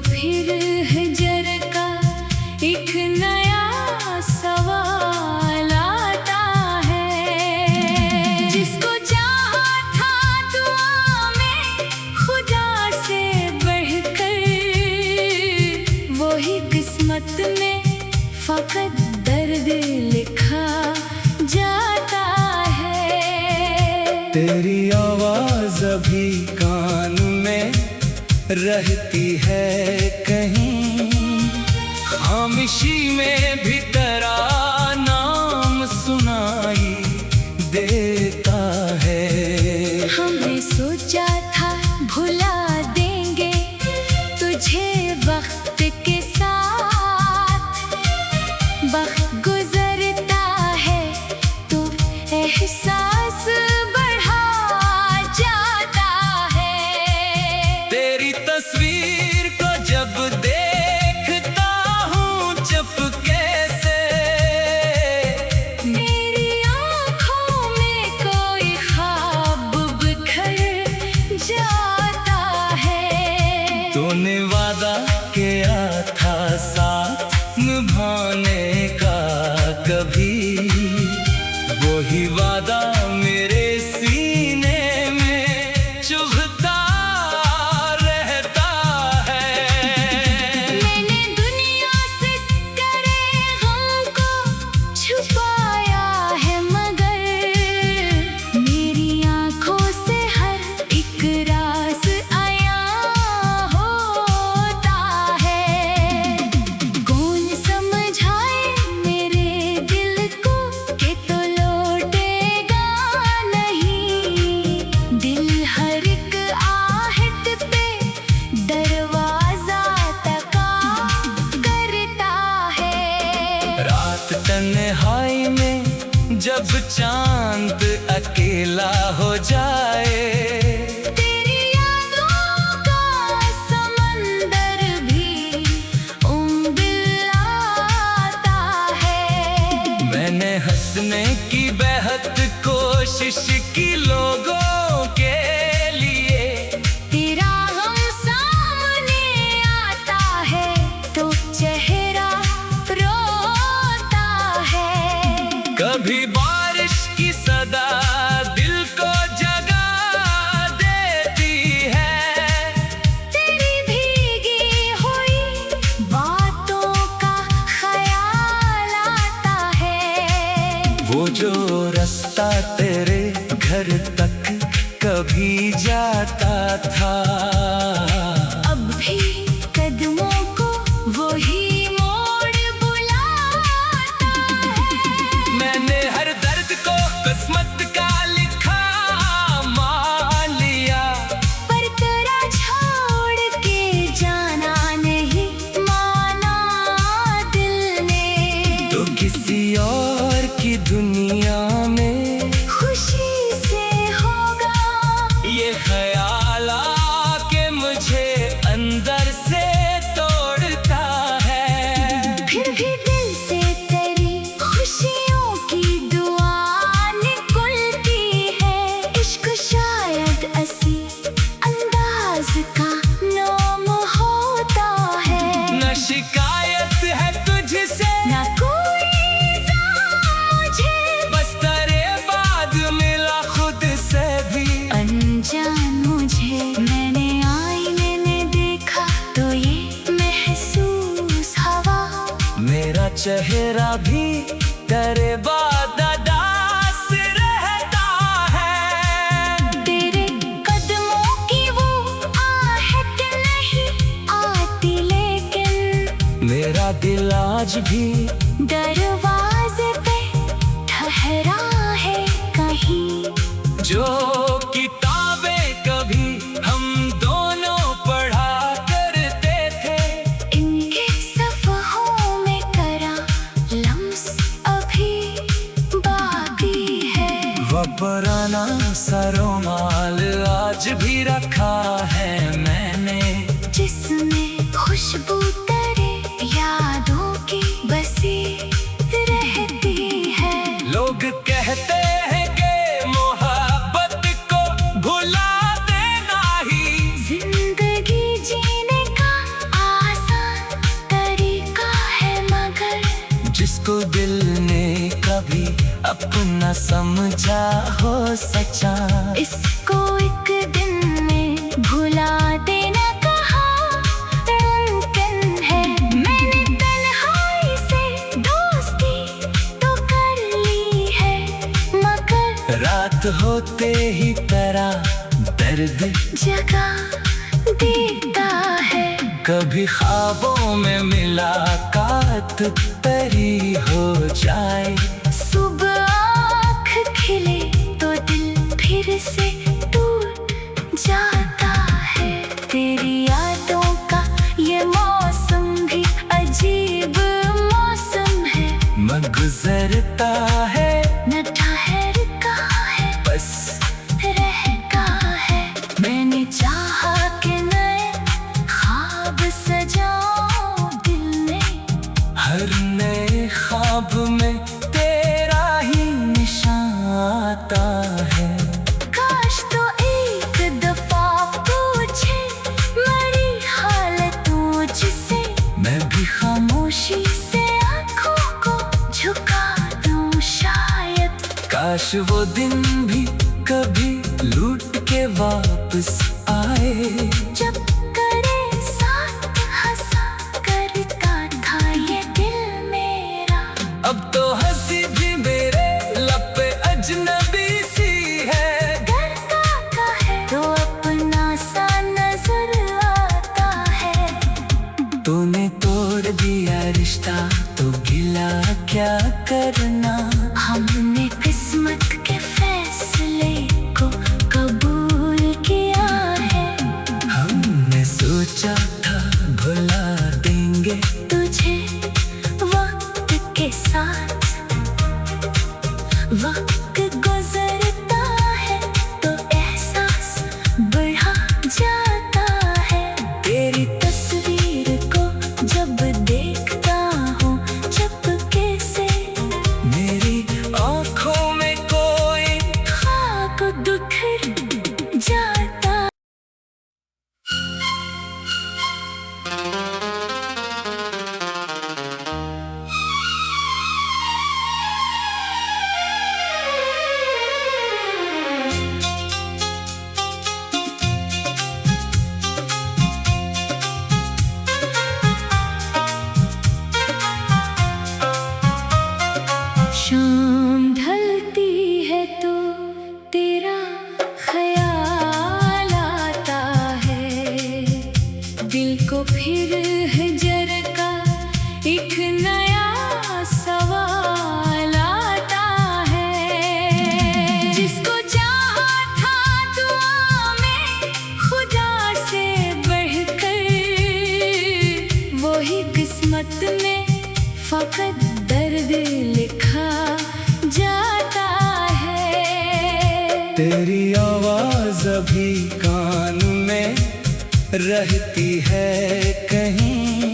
फिर हिजर का एक नया सवाल आता है। जिसको चाहा था दुआ में खुदा से बढ़कर, वही किस्मत में फकत दर्द लिखा जाता है। तेरी आवाज अभी कान में रहती है कहीं, खामोशी में भी तेरा नाम सुनाई देता है। हमने सोचा था भुला देंगे तुझे वक्त के साथ, वक्त गुजरता है तो एहसास बढ़ा जाता है। तेरी तस्वीर को जब देखता हूँ चुपके से, मेरी आँखों में कोई ख्वाब बिखर जाता है। तूने वादा किया था साथ निभाने का कभी, वही वादा मेरे सीने में चुभता रहता है। मैंने दुनिया से करे गम को छुपाया है, मगर मेरी आँखों से हर एक राज आया होता है। कौन समझाए मेरे दिल को कि तो लौटेगा नहीं, दिल हर एक आहट पे दरवाजा तका करता है। रात तन्हाई में जब चांद अकेला हो जाए, तेरी यादों का समंदर भी उम्बिलाता है। मैंने हंसने की बेहद कोशिश की लोगों के लिए, तेरा हम सामने आता है तो चेहरा रोता है। कभी बारिश की सदा दिल को जगा देती है, तेरी भीगी हुई बातों का ख्याल आता है। वो जो रास्ता तेरे घर तक कभी जाता था, अब भी कदमों को वही मोड़ बुलाता है। मैंने हर दर्द को किस्मत का लिखा मान लिया, पर तेरा छोड़ के जाना नहीं माना दिल ने। तो किसी और की दुनिया में खुशी से होगा ये ख्याल आके मुझे अंदर से तोड़ता है। फिर भी दिल से तेरी खुशियों की दुआ निकलती है। इश्क शायद ऐसी अंदाज का नाम होता है। न शिकायत है तुझसे, ना कोई इल्ज़ाम मुझे, बस तेरे बाद मिला खुद से भी अनजान मुझे। मैंने आईने में देखा तो ये महसूस हवा, मेरा चेहरा भी तेरे बाद अदास रहता है। तेरे कदमों की वो आहट नहीं आती, लेकिन मेरा दिल आज भी दरवाजे पे ठहरा है कहीं। जो किताबें कभी हम दोनों पढ़ा करते थे, इनके सफ़हों में करा लम्स अभी बाकी है। वह पुराना सा रुमाल आज भी रखा है मैंने, जिसमें खुशबू तेरे यादों की बसी रहती है। लोग कहते हैं कि मोहब्बत को भुला देना ही जिंदगी जीने का अपना समझा हो सचा। इसको एक दिन में भुला देना कहा मुमकिन है। मैंने तन्हाई से दोस्ती तो कर ली है, मगर रात होते ही तेरा दर्द जगा देता है। कभी ख्वाबों में मुलाकात तेरी हो जाए। सुबह आँख खिले तो दिल फिर से टूट जाता है। तेरी यादों का ये मौसम भी अजीब मौसम है। न गुजरता है न ठहरता है, बस रहता है। मैंने चाहा कि नए ख्वाब सजाऊं दिल में, हर नए ख्वाब में तेरा ही निशान आता है। काश तो एक दफा पूछे मेरी हालतों जिसे, मैं भी खामोशी से आंखों को झुका दूं शायद। काश वो दिन भी कभी लूट के वापस आए। जब करे साथ हंसा करता था ये दिल मेरा। अब तो हंसी भी मेरे लब पे अजनबी सी है। डरता का है तो अपना सा नजर आता है। तूने तोड़ दिया रिश्ता तो गिला क्या करना। हमने किस्मत के फैसले को कबूल किया है। हमने सोचा था भुला देंगे तुझे वक्त के साथ, वक्त गुजरता है तो एहसास बढ़ा जाता है। तेरी तस्वीर को जब देखता हूँ चुपके से, मेरी आंखों में कोई खाक बिखर जाता। शाम ढलती है तो तेरा ख्याल आता है। दिल को फिर हिजर का एक नया सवाल आता है। जिसको चाहा था दुआ में खुदा से बढ़कर, वही किस्मत में फकत दर्द लिखा जाता है। तेरी आवाज अभी कान में रहती है कहीं।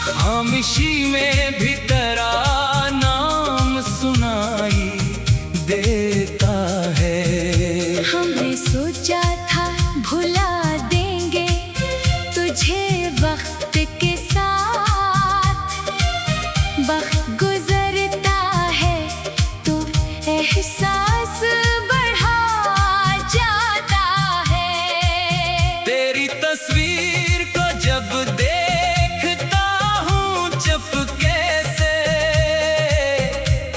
खामोशी में भी तेरा नाम सुनाई देता है। हमने सोचा था भुला देंगे तुझे वक्त के साथ, वक्त गुजरता है तो एहसास बढ़ा जाता है। तेरी तस्वीर को जब देखता हूँ चुपके से,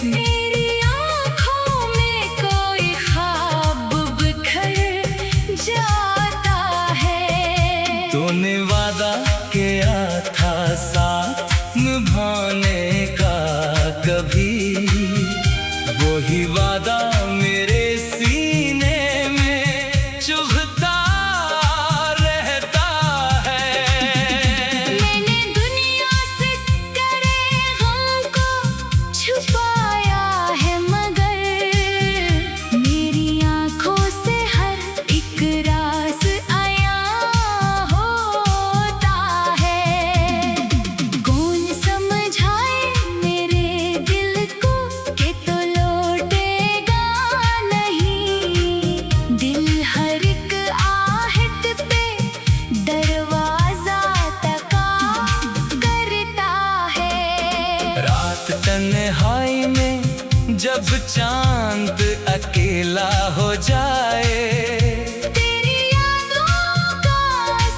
मेरी आँखों में कोई ख्वाब बिखर जाता है। तूने वादा किया था साथ निभाने का कभी, वही वादा मेरे सीने में चुभता रहता है। मैंने दुनिया से करे गम को छुपाया है, मगर मेरी आँखों से हर एक राज आया होता है। कौन समझाए मेरे दिल को कि तो लौटेगा नहीं। दिल हर एक आहट पे दरवाजा तका करता है। रात तन्हाई में जब चांद अकेला हो जाए, तेरी यादों का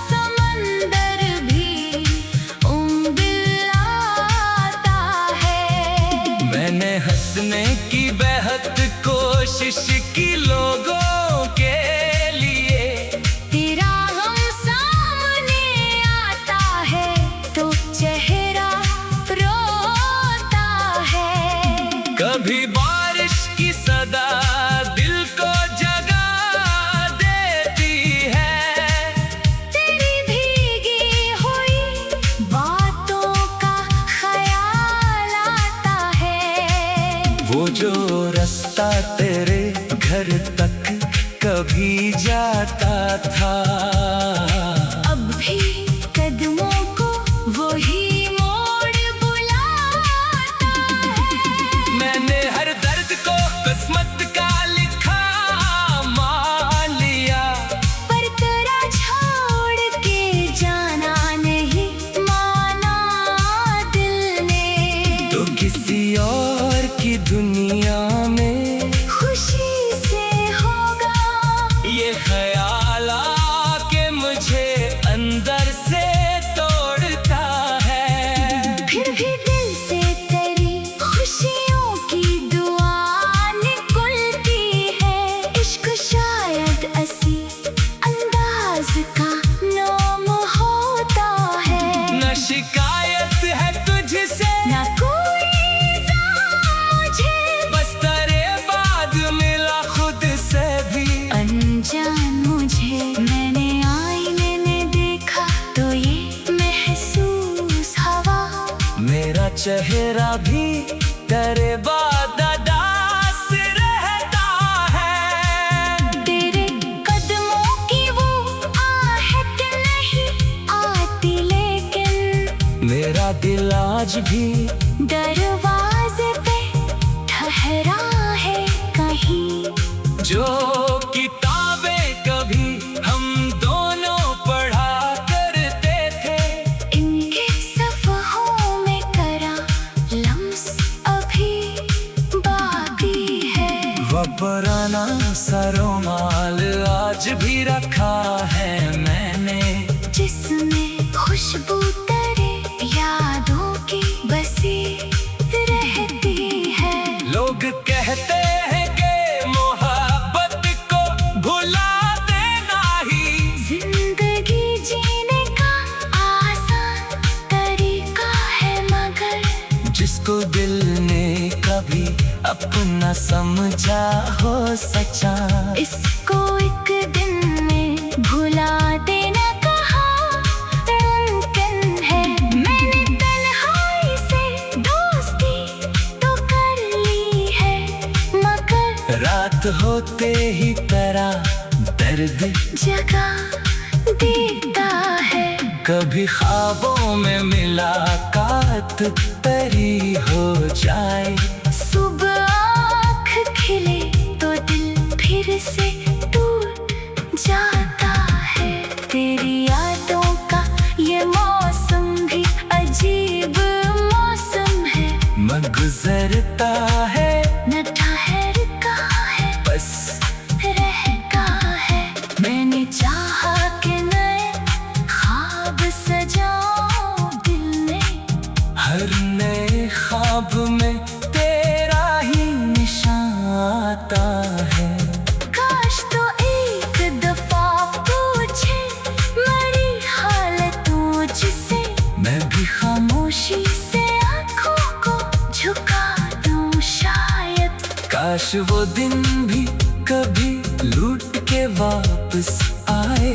समंदर भी उम्बिलाता है। मैंने हंसने की बेहद कोशिश की लोगों के लिए, तेरा गम सामने आता है तो चेहरा रोता है। कभी बारिश की सदा दिल को जगा देती है, तेरी भीगी हुई बातों का ख्याल आता है। वो जो रास्ता तेरे घर तक कभी जाता था, अब भी कदमों को वही मोड़ बुलाता है। मैंने हर दर्द को किस्मत का लिखा मान लिया, पर तेरा छोड़ के जाना नहीं माना दिल ने। तो किसी और की दुनिया में खुशी से होगा ये ख्याल आके मुझे अंदर से तोड़ता है। फिर भी दिल से तेरी खुशियों की दुआ निकलती है। इश्क शायद ऐसी अंदाज का नाम होता है। न शिकायत है तुझसे, ना कोई इल्ज़ाम मुझे, बस तेरे बाद मिला खुद से भी। अनजान मुझे मैंने आईने में देखा तो ये महसूस हवा। मेरा चेहरा भी तेरे बाद अदास रहता है। तेरे कदमों की वो आहट नहीं आती, लेकिन मेरा दिल आज भी दरवाजे पे ठहरा है कहीं। जो किताबें कभी हम दोनों पढ़ा करते थे, इनके सफ़हों में करा लम्स अभी बाकी है। वो पुराना सा रुमाल आज भी रखा है मैंने, जिसमें खुशबू तेरे यादों की बसी रहती है। लोग कहते हैं कि मोहब्बत को भुला देना ही जिंदगी जीने का आसान तरीका है, मगर जिसको दिल ने कभी अपना समझा हो सचा, इसको एक दिन में भुला देना कहाँ मुमकिन है। मैंने तन्हाई से दोस्ती तो कर ली है, मगर रात होते ही तेरा दर्द जगा देता है। कभी ख्वाबों में मुलाकात तेरी हो जाए, सुबह आँख खिले तो दिल फिर से टूट जाता है। तेरी यादों का ये मौसम भी अजीब मौसम है। मैं गुजरता है न ठहरता है बस, रहता है। मैंने चाहा कि नए ख्वाब सजाऊं दिल ने, हर नए ख्वाब में तेरा ही निशान आता है। काश तो एक दफा पूछे मेरी हालत मुझसे, मैं भी खामोशी से आंखों को झुका दूं शायद। काश वो दिन भी कभी लूट के वापस आए,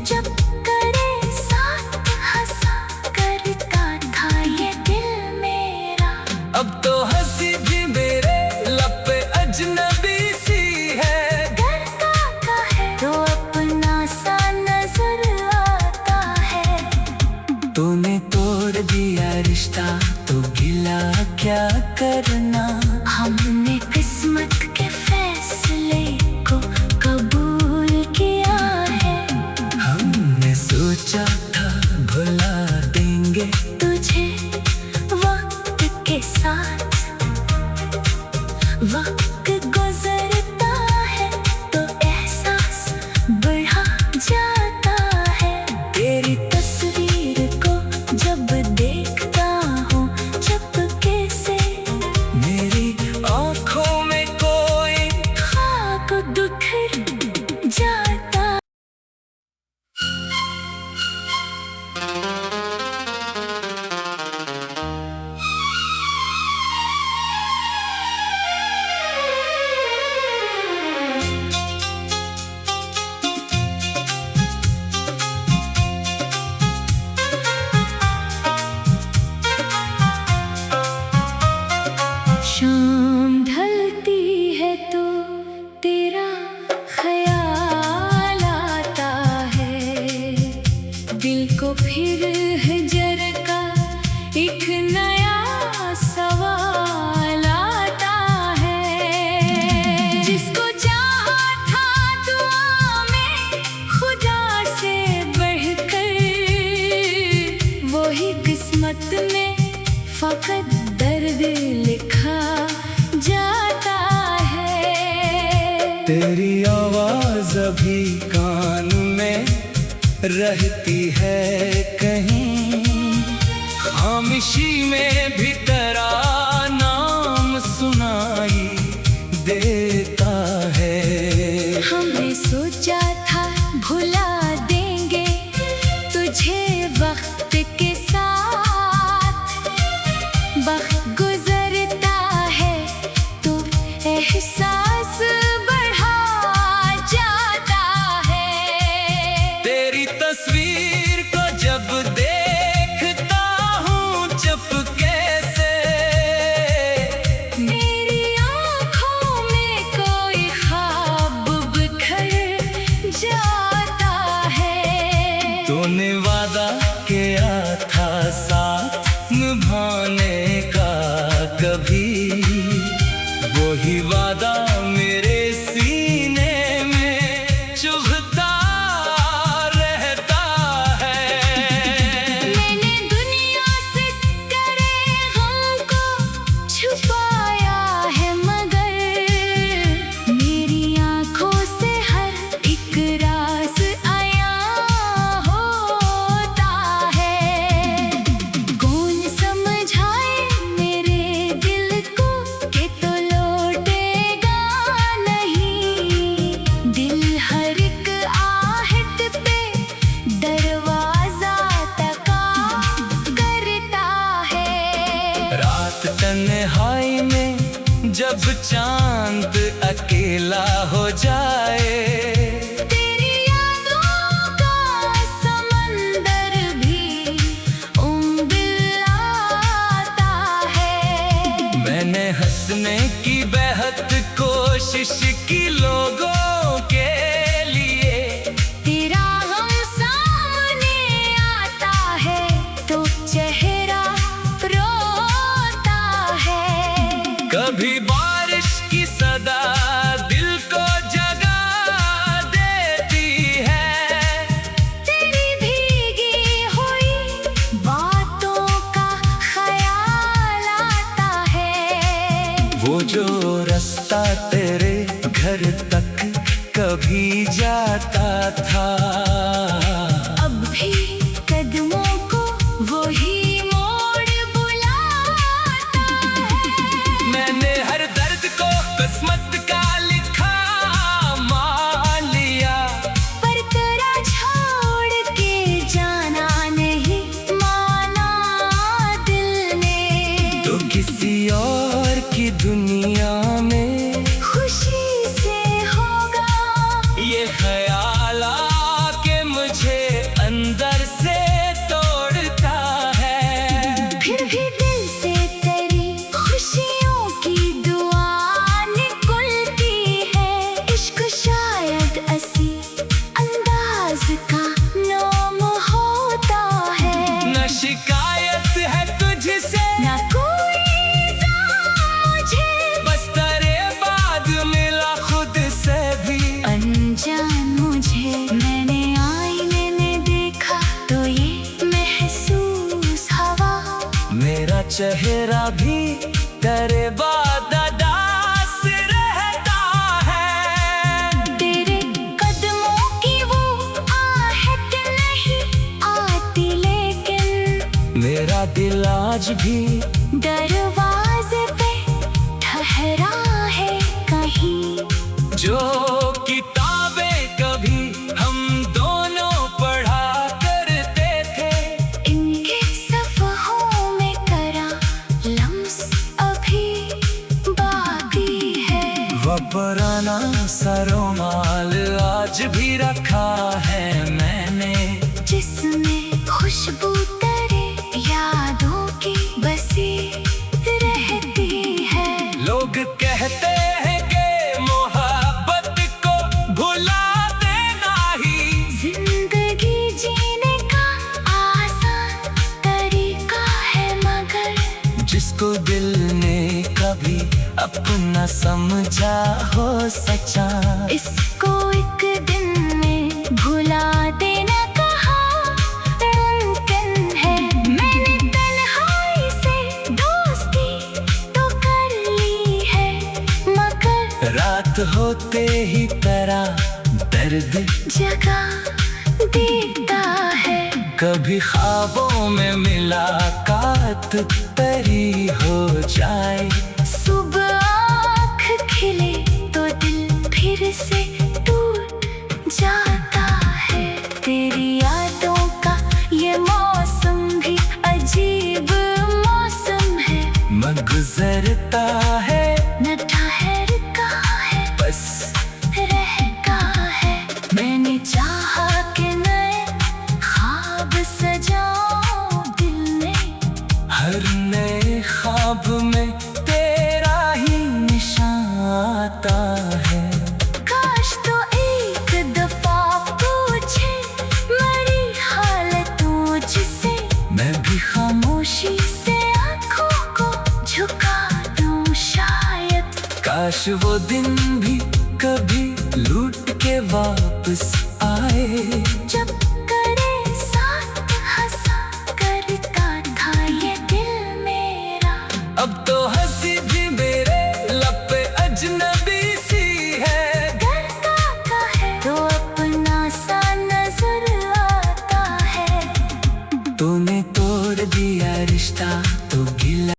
जब करे साथ हंसा करता था ये दिल मेरा। अब तो हंसी भी मेरे लब पे अजनबी सी है। डरता का है तो अपना सा नजर आता है। तूने तोड़ दिया रिश्ता तो गिला क्या करना, हमने किस्मत के फैसले को कबूल किया है। हमने सोचा था भुला देंगे तुझे वक्त के साथ, को फिर हिजर का एक नया सवाल आता है। जिसको चाहा था दुआ में खुदा से बढ़कर, वही किस्मत में फकत दर्द लिखा जाता है। तेरी आवाज अभी कान में रहती है कहीं, खामोशी में भी तेरा नाम सुनाई देता है। हमने सोचा था भुला देंगे तुझे वक्त के साथ, वक्त गुजरता है तो एहसास बढ़ा जाता है। तेरी तस्वीर को जब देखता हूँ चुपके से, मेरी आँखों में कोई ख्वाब बिखर जाता है। तूने वादा किया था साथ निभाने का कभी, वही वादा मेरे सीने में चुभता रहता है। मैंने दुनिया से करे गम को छुपाया है, मगर मेरी आँखों से हर एक राज आया होता है। कौन समझाए मेरे दिल को कि तो लौटेगा नहीं, दिल हर एक आहट पे दरवाजा तका करता है। रात तन्हाई में जब चांद अकेला हो जाए, तेरी यादों का समंदर भी उम्बिलाता है। मैंने हंसने की बेहद कोशिश की लोगों के लिए, तेरा गम सामने आता है तो चेहरा रोता है। कभी बारिश की सदा दिल को जगा देती है, तेरी भीगी हुई बातों का ख्याल आता है। वो जो रास्ता तेरे घर तक कभी जाता था, अब भी कदमों को वही मोड़ बुलाता है। मैंने हर दर्द को किस्मत का लिखा मान लिया, पर तेरा छोड़ के जाना नहीं माना दिल ने। तो किसी और की दुनिया में खुशी से होगा ये ख्याल आके मुझे अंदर से तोड़ता है। फिर भी दिल से तेरी खुशियों की दुआ निकलती है। इश्क शायद ऐसी अंदाज का नाम होता है। न शिकायत है तुझसे, ना कोई इल्ज़ाम मुझे, बस तेरे बाद मिला खुद से भी अनजान मुझे। मैंने आईने में देखा तो ये महसूस हवा, मेरा चेहरा भी तेरे बाद अदास रहता है। तेरे कदमों की वो आहट नहीं आती, लेकिन मेरा दिल आज भी दरवाजे पे ठहरा है कहीं। जो किताबें कभी हम दोनों पढ़ा करते थे, इनके सफ़हों में करा लम्स अभी बाकी है। वो पुराना सा रुमाल आज भी रखा है मैंने, जिसमें खुशबू तेरे यादों की बसी रहती है। लोग कहते हैं कि मोहब्बत को भुला देना ही जिंदगी जीने का अपना समझा हो सचा। इसको एक दिन में भुला देना कहा मुमकिन है। मैंने तन्हाई से दोस्ती तो कर ली है, मगर रात होते ही तेरा दर्द जगा देता है। कभी ख्वाबों में मुलाकात तेरी हो जाए। सुबह आँख खिले तो दिल फिर से टूट जाता है। तेरी यादों का ये मौसम भी अजीब मौसम है। मन गुजरता है न ठहरता है, बस रहता है। मैंने चाहा कि नए ख्वाब सजाऊं दिल में, हर नए ख्वाब में तेरा ही निशान आता है। काश तो एक दफा पूछे मेरी हालतों जिसे, मैं भी खामोशी से आंखों को झुका दूं शायद। काश वो दिन भी कभी लूट के वापस आए। जब करे साथ हंसा करता था ये दिल मेरा। अब तो हंसी भी मेरे लब पे अजनबी सी है। डरता का है तो अपना सा नजर आता है। तूने